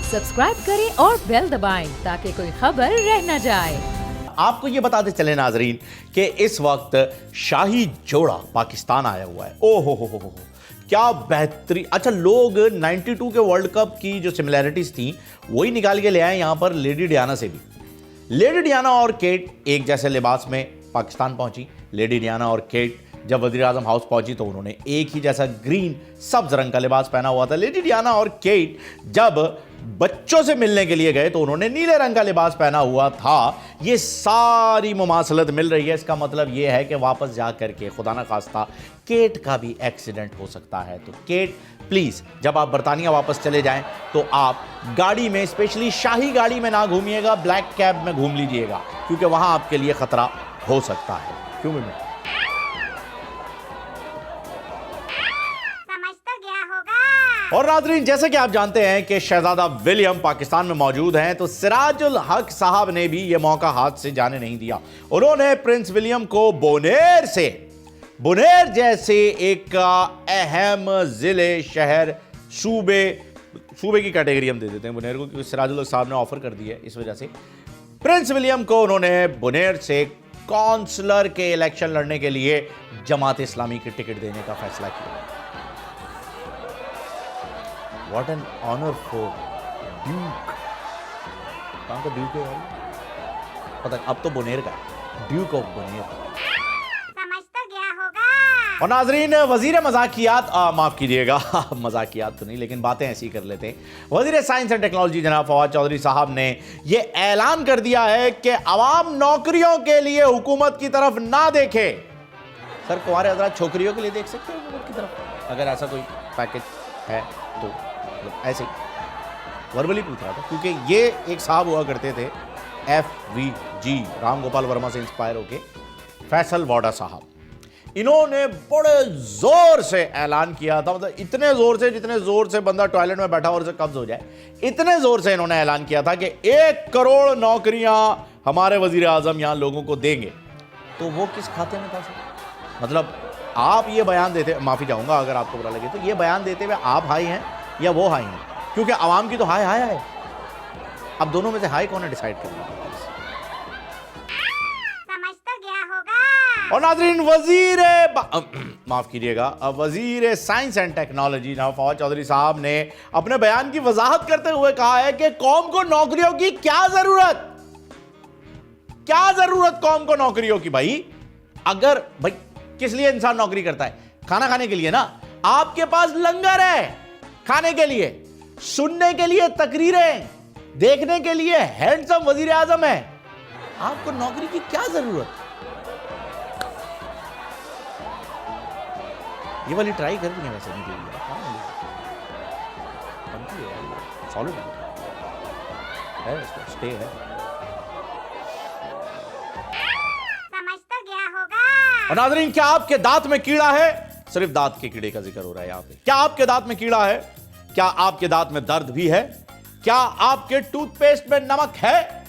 Subscribe करें और bell दबाएं ताकि कोई खबर रह न जाए। आपको ये बताते चले नाजरीन कि इस वक्त शाही जोड़ा पाकिस्तान आया हुआ है। ओ हो क्या बेहतरीन। अच्छा, लोग 92 के वर्ल्ड कप की जो सिमिलैरिटीज थी वही निकाल के ले आए यहां पर लेडी डियाना से भी। लेडी डियाना और केट एक जैसे लिबास में पाकिस्तान पहुंची। लेडी डियाना और केट जब वज़ीर आज़म हाउस पहुंची तो उन्होंने एक ही जैसा ग्रीन सब्ज रंग का लिबास पहना हुआ था। लेडी डियाना और केट जब बच्चों से मिलने के लिए गए तो उन्होंने नीले रंग का लिबास पहना हुआ था। ये सारी मुमासलत मिल रही है। इसका मतलब ये है कि वापस जा करके खुदा ना खास्ता केट का भी एक्सीडेंट हो सकता है। तो केट प्लीज़, जब आप बरतानिया वापस चले जाएं तो आप गाड़ी में, स्पेशली शाही गाड़ी में ना घूमिएगा, ब्लैक कैब में घूम लीजिएगा, क्योंकि वहां आपके लिए खतरा हो सकता है। क्यों में और नाज़रीन, जैसे कि आप जानते हैं कि शहजादा विलियम पाकिस्तान में मौजूद हैं, तो सिराजुल हक साहब ने भी यह मौका हाथ से जाने नहीं दिया। उन्होंने प्रिंस विलियम को बुनेर जैसे एक अहम जिले, शहर, सूबे की कैटेगरी हम दे देते हैं बुनेर को, क्योंकि सिराजुल हक साहब ने ऑफर कर दी है। इस वजह से प्रिंस विलियम को उन्होंने बुनेर से काउंसलर के इलेक्शन लड़ने के लिए जमात इस्लामी की टिकट देने का फैसला किया। What an honor for Duke। कहाँ का ड्यूक है यार? पता अब तो बुनेर का ड्यूक ऑफ बुनेर। समझ तो गया होगा। और नाजरीन, वजीर मजाकियात, माफ कीजिएगा मजाकियात तो नहीं, लेकिन बातें ऐसी कर लेते हैं। वजीर साइंस एंड टेक्नोलॉजी जनाब फवाद चौधरी साहब ने यह ऐलान कर दिया है कि अवाम नौकरियों के लिए हुकूमत की तरफ ना देखे। सर, कुंवारे हजरात छोकरियों के लिए देख सकते हैं हुकूमत की तरफ? अगर ऐसा कोई पैकेज है तो ऐसे ही वर्बली पूछ रहा था, क्योंकि ये एक साहब हुआ करते थे FVG, राम गोपाल वर्मा से इंस्पायर होके, फैसल वाडा साहब। इन्होंने बड़े जोर से ऐलान किया था, मतलब इतने जोर से जितने जोर से बंदा टॉयलेट में बैठा और उसे कब्ज हो जाए, इतने जोर से इन्होंने ऐलान किया था कि 1 करोड़ नौकरियां हमारे वजीर आजम यहां लोगों को देंगे। तो वो किस खाते में था सर? मतलब आप ये बयान देते, माफी चाहूंगा अगर आपको बुरा लगे, तो ये बयान देते हुए आप हाई हैं या वो हाई हैं? क्योंकि आवाम की तो हाई है। अब दोनों में से हाई कौन है, डिसाइड करना। समझ तो गया होगा। और नाज़रीन, माफ कीजिएगा, वजीर साइंस एंड टेक्नोलॉजी जनाब फवाद चौधरी साहब ने अपने बयान की वजाहत करते हुए कहा है कि कौम को नौकरियों की क्या जरूरत कौम को नौकरियों की। भाई किस लिए इंसान नौकरी करता है? खाना खाने के लिए ना। आपके पास लंगर है खाने के लिए, सुनने के लिए तकरीरें, देखने के लिए हैंडसम वजीर आजम है। आपको नौकरी की क्या जरूरत? ये वाली ट्राई कर दी है वैसे मेरे लिए, सॉलिड है, स्टे है। समझ तो गया होगा। और नाज़रीन, क्या आपके दांत में कीड़ा है? सिर्फ दांत के कीड़े का जिक्र हो रहा है यहां पे। क्या आपके दांत में कीड़ा है? क्या आपके दांत में दर्द भी है? क्या आपके टूथपेस्ट में नमक है?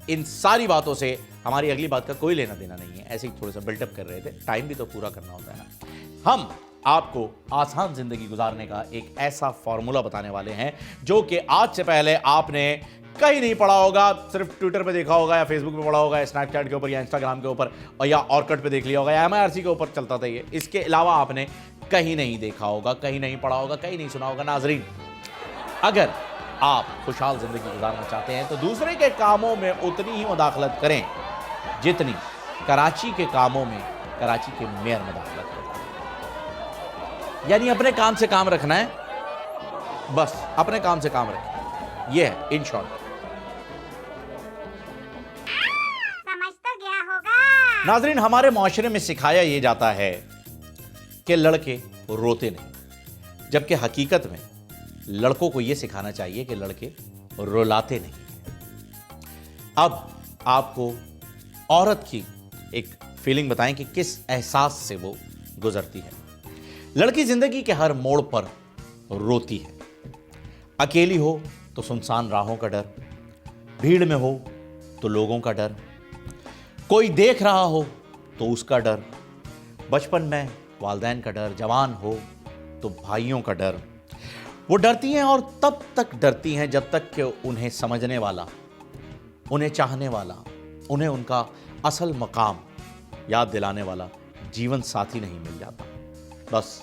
इन सारी बातों से हमारी अगली बात का कोई लेना देना नहीं है। ऐसे ही थोड़ा सा बिल्डअप कर रहे थे, टाइम भी तो पूरा करना होता है ना। हम आपको आसान जिंदगी गुजारने का एक ऐसा फॉर्मूला बताने वाले हैं जो कि आज से पहले आपने कहीं नहीं पढ़ा होगा। सिर्फ ट्विटर पे देखा होगा या फेसबुक पे पढ़ा होगा या स्नैपचैट के ऊपर या इंस्टाग्राम के ऊपर और या ऑर्कुट पे देख लिया होगा या MIRC के ऊपर चलता था ये। इसके अलावा आपने कहीं नहीं देखा होगा, कहीं नहीं पढ़ा होगा, कहीं नहीं सुना होगा। नाजरीन, अगर आप खुशहाल जिंदगी गुजारना चाहते हैं तो दूसरे के कामों में उतनी ही मुदाखलत करें जितनी कराची के कामों में कराची के मेयर मुदाखलत करते हैं। यानी अपने काम से काम रखना है, बस अपने काम से काम रखें। यह है इन शॉर्ट। नाजरीन, हमारे माशरे में सिखाया यह जाता है कि लड़के रोते नहीं, जबकि हकीकत में लड़कों को यह सिखाना चाहिए कि लड़के रुलाते नहीं। अब आपको औरत की एक फीलिंग बताएं कि किस एहसास से वो गुजरती है। लड़की जिंदगी के हर मोड़ पर रोती है। अकेली हो तो सुनसान राहों का डर, भीड़ में हो तो लोगों का डर, कोई देख रहा हो तो उसका डर, बचपन में वालिदैन का डर, जवान हो तो भाइयों का डर, वो डरती हैं और तब तक डरती हैं जब तक कि उन्हें समझने वाला, उन्हें चाहने वाला, उन्हें उनका असल मकाम याद दिलाने वाला जीवन साथी नहीं मिल जाता। बस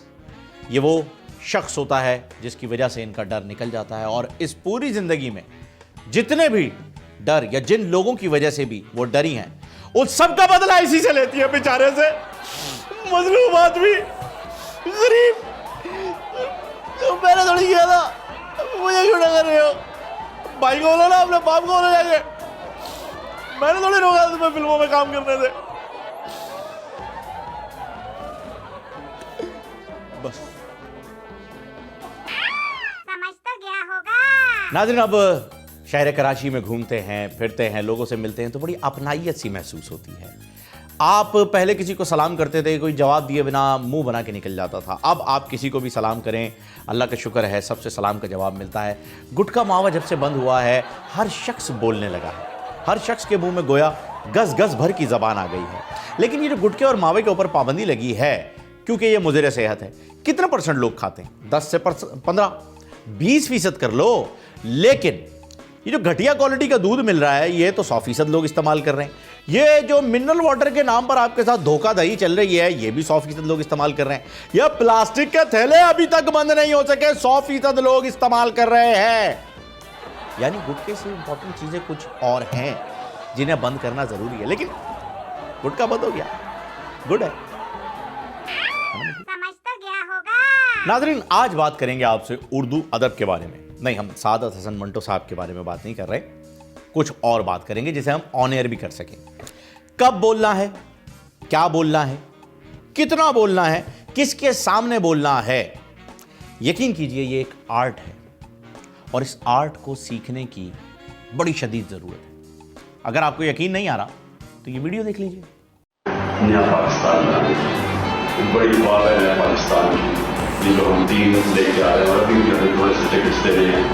ये वो शख्स होता है जिसकी वजह से इनका डर निकल जाता है। और इस पूरी जिंदगी में जितने भी डर या जिन लोगों की वजह से भी वो डरी हैं, उस सब का बदला इसी से लेती है बेचारे से। मजलूम आदमी, गरीब, मैंने थोड़ी किया था, मुझे क्यों ना कर रहे हो? भाई को बोलो ना, अपने बाप को बोलो जाके, मैंने थोड़ी रोका तुम्हें फिल्मों में काम करने से। बस समझ तो गया होगा। नाज़रीन, अब शहर कराची में घूमते हैं, फिरते हैं, लोगों से मिलते हैं तो बड़ी अपनाइयत सी महसूस होती है। आप पहले किसी को सलाम करते थे, कोई जवाब दिए बिना मुंह बना के निकल जाता था। अब आप किसी को भी सलाम करें, अल्लाह का शुक्र है सबसे सलाम का जवाब मिलता है। गुटखा मावा जब से बंद हुआ है, हर शख्स बोलने लगा है। हर शख्स के मुंह में गोया गज गज भर की ज़बान आ गई है। लेकिन ये जो गुटखे और मावे के ऊपर पाबंदी लगी है, क्योंकि ये मुज़र सेहत है, कितना % लोग खाते हैं? 10 से 15, 20% कर लो। लेकिन ये जो घटिया क्वालिटी का दूध मिल रहा है, ये तो 100% लोग इस्तेमाल कर रहे हैं। ये जो मिनरल वाटर के नाम पर आपके साथ धोखाधड़ी चल रही है, ये भी 100% लोग इस्तेमाल कर रहे हैं। यह प्लास्टिक के थैले अभी तक बंद नहीं हो सके, 100% लोग इस्तेमाल कर रहे हैं। यानी गुटखे से इंपॉर्टेंट चीजें कुछ और हैं जिन्हें बंद करना जरूरी है। लेकिन गुटखा बंद हो गया, गुड है। समझ तो गया होगा। नाज़रीन, आज बात करेंगे आपसे उर्दू अदब के बारे में। नहीं, हम सादत हसन मंटो साहब के बारे में बात नहीं कर रहे, कुछ और बात करेंगे जिसे हम ऑन एयर भी कर सकें। कब बोलना है, क्या बोलना है, कितना बोलना है, किसके सामने बोलना है। यकीन कीजिए ये एक आर्ट है और इस आर्ट को सीखने की बड़ी शदीद ज़रूरत है। अगर आपको यकीन नहीं आ रहा तो ये वीडियो देख लीजिए। नया पाकिस्तान में एक बड़ी बात है। नया पाकिस्तान जिनको हम दीन लेके आ रहे हैं और अभी भी हमें थोड़े से टिकट्स दे रहे हैं।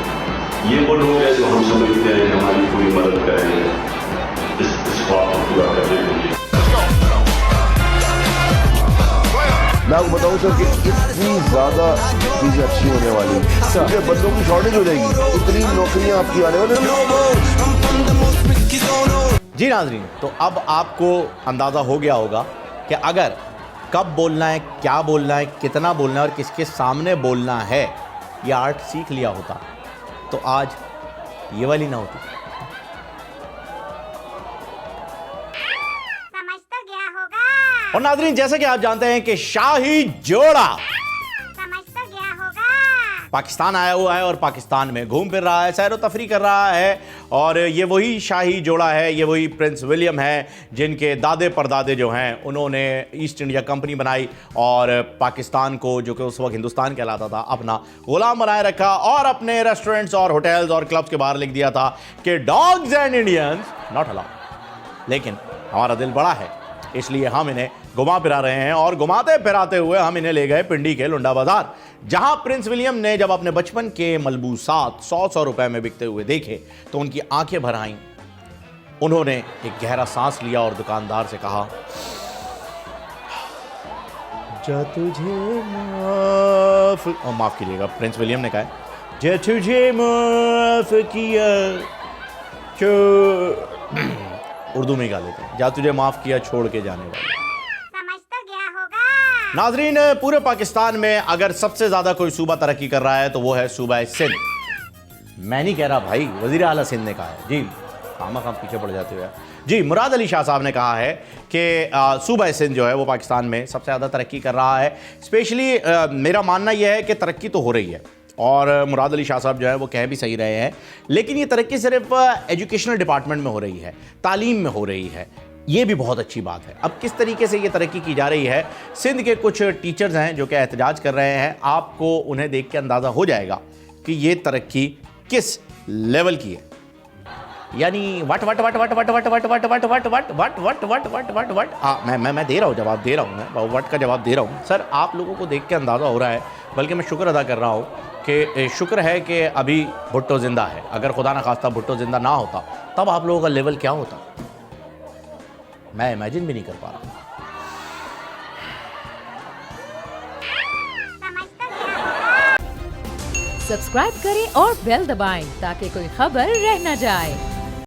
ये वो लोग हैं जो हम समझते हैं कि हमारी पूरी मदद करेंगे इस ख्वाब को पूरा करने के लिए। मैं आपको बताऊं सर कि इतनी ज़्यादा चीज़ें अच्छी होने वाली हैं, क्योंकि बंदों की शॉर्टेज हो जाएगी, इतनी नौकरियां आपकी आने वाली हैं। जी नाज़रीन, तो अब आपको अंदाज़ा हो गया होगा कि अगर कब बोलना है, क्या बोलना है, कितना बोलना है और किसके सामने बोलना है, ये आर्ट सीख लिया होता तो आज ये वाली ना होती। समझ तो गया होगा। और नाज़रीन, जैसे कि आप जानते हैं कि शाही जोड़ा समझ तो गया होगा। पाकिस्तान आया हुआ है और पाकिस्तान में घूम फिर रहा है, सैर व तफरी कर रहा है। और ये वही शाही जोड़ा है, ये वही प्रिंस विलियम है जिनके दादे परदादे जो हैं उन्होंने ईस्ट इंडिया कंपनी बनाई और पाकिस्तान को, जो कि उस वक्त हिंदुस्तान कहलाता था, अपना गुलाम बनाए रखा और अपने रेस्टोरेंट्स और होटल्स और क्लब्स के बाहर लिख दिया था कि dogs and Indians not allowed. लेकिन हमारा दिल बड़ा है, इसलिए हम इन्हें घुमा फिरा रहे हैं और घुमाते फिराते हुए हम इन्हें ले गए पिंडी के लुंडा बाजार, जहां प्रिंस विलियम ने जब अपने बचपन के मलबूसात 100 रुपए में बिकते हुए देखे तो उनकी आंखें भर आईं। उन्होंने एक गहरा सांस लिया और दुकानदार से कहा, जा तुझे माफ कीजिएगा, प्रिंस विलियम ने कहा, जा तुझे माफ किया उर्दू में गा लेते हैं, जा तुझे माफ किया छोड़ के जाने वाले। समझ तो गया होगा। नाजरीन, पूरे पाकिस्तान में अगर सबसे ज्यादा कोई सूबा तरक्की कर रहा है तो वो है सूबा सिंध। मैं नहीं कह रहा भाई, वजीर आला सिंध ने कहा है। जी खामा खाम पीछे पड़ जाते हुए जी, मुराद अली शाह साहब ने कहा है कि सूबा सिंध जो है वो पाकिस्तान में सबसे ज़्यादा तरक्की कर रहा है। स्पेशली मेरा मानना यह है कि तरक्की तो हो रही है और मुराद अली शाह साहब जो है वो कह भी सही रहे हैं, लेकिन ये तरक्की सिर्फ एजुकेशनल डिपार्टमेंट में हो रही है, तालीम में हो रही है। ये भी बहुत अच्छी बात है। अब किस तरीके से ये तरक्की की जा रही है, सिंध के कुछ टीचर्स हैं जो कि एहतजाज कर रहे हैं, आपको उन्हें देख के अंदाज़ा हो जाएगा कि ये तरक्की किस लेवल की है। यानी what what what what what what what what what what what what what what what what what मैं दे रहा हूँ, जवाब दे रहा हूँ, मैं वट का जवाब दे रहा हूँ। सर, आप लोगों को देख के अंदाज़ा हो रहा है, बल्कि मैं शुक्र अदा कर रहा हूँ कि शुक्र है कि अभी भुट्टो ज़िंदा है। अगर खुदा न खास्ता भुट्टो ज़िंदा ना होता तब आप लोगों का लेवल क्या होता, मैं इमेजिन भी नहीं कर पा रहा। समझ तो गया होगा। सब्सक्राइब करें और बेल दबाएं ताकि कोई खबर रह न जाए।